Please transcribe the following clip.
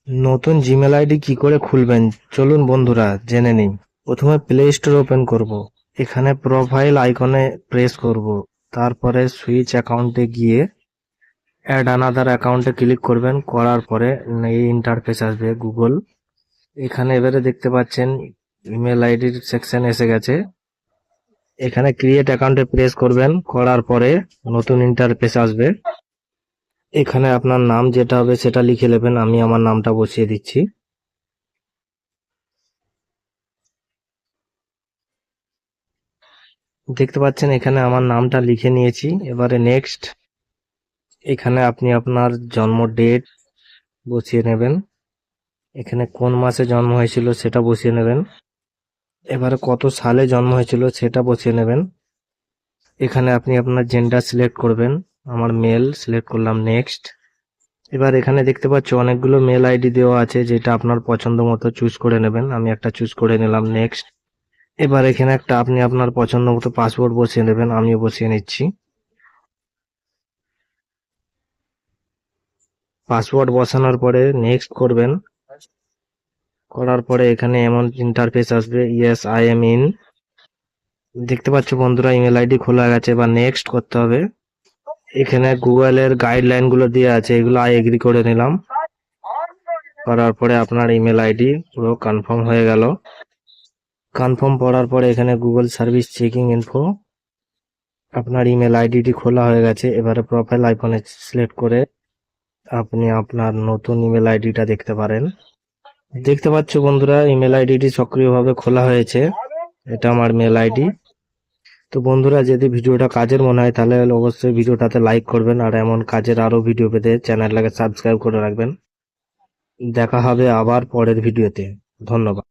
নতুন Gmail ID কি করে খুলবেন চলুন বন্ধুরা জেনে নিই। প্রথমে প্লে স্টোর ওপেন করব। এখানে প্রোফাইল আইকনে প্রেস করব। তারপরে সুইচ অ্যাকাউন্টে গিয়ে অ্যাড আনাদার অ্যাকাউন্টে ক্লিক করবেন। করার পরে এই ইন্টারফেস আসবে গুগল। এখানে এবারে দেখতে পাচ্ছেন ইমেল আইডির সেকশন এসে গেছে। এখানে ক্রিয়েট অ্যাকাউন্টে প্রেস করবেন। করার পরে নতুন ইন্টারফেস আসবে। এখানে আপনার নাম যেটা হবে সেটা লিখে নেবেন। আমি আমার নামটা বসিয়ে দিচ্ছি। দেখতে পাচ্ছেন এখানে আমার নামটা লিখে নিয়েছি। এবারে নেক্সট। এখানে আপনি আপনার জন্ম ডেট বসিয়ে নেবেন। এখানে কোন মাসে জন্ম হয়েছিল সেটা বসিয়ে নেবেন। এবারে কত সালে জন্ম হয়েছিল সেটা বসিয়ে নেবেন। এখানে আপনি আপনার জেন্ডার সিলেক্ট করবেন। আমার মেল সিলেক্ট করলাম। নেক্সট। এবার এখানে দেখতে পাচ্ছ অনেকগুলো মেল আইডি দেওয়া আছে, যেটা আপনার পছন্দ মতো চুজ করে নেবেন। আমি একটা চুজ করে নিলাম। নেক্সট। এবার এখানে একটা আপনি আপনার পছন্দ মতো পাসওয়ার্ড বসিয়ে নেবেন। আমিও বসিয়ে নিচ্ছি। পাসওয়ার্ড বসানোর পরে নেক্সট করবেন। করার পরে এখানে এমন ইন্টারফেস আসবে, ইয়েস আই এম ইন। দেখতে পাচ্ছ বন্ধুরা ইমেল আইডি খোলা গেছে। এবার নেক্সট করতে হবে। এখানে গুগলের গাইডলাইন গুলো দিয়ে আছে, এগুলো আই এগ্রি করে নিলাম। করার পরে আপনার ইমেল আইডি পুরো কনফার্ম হয়ে গেল। কনফার্ম করার পরে এখানে গুগল সার্ভিস চেকিং ইনফো, আপনার ইমেল আইডিটি খোলা হয়ে গেছে। এবারে প্রোফাইল আইকনে সিলেক্ট করে আপনি আপনার নতুন ইমেল আইডিটা দেখতে পারেন। দেখতে পাচ্ছ বন্ধুরা ইমেল আইডিটি সক্রিয়ভাবে খোলা হয়েছে। এটা আমার মেল আইডি। তো বন্ধুরা যদি ভিডিওটা কাজের মনে হয় তাহলে অবশ্যই ভিডিওটাতে লাইক করবেন, আর এমন কাজের আরো ভিডিও পেতে চ্যানেলটাকে সাবস্ক্রাইব করে রাখবেন। দেখা হবে আবার পরের ভিডিওতে। ধন্যবাদ।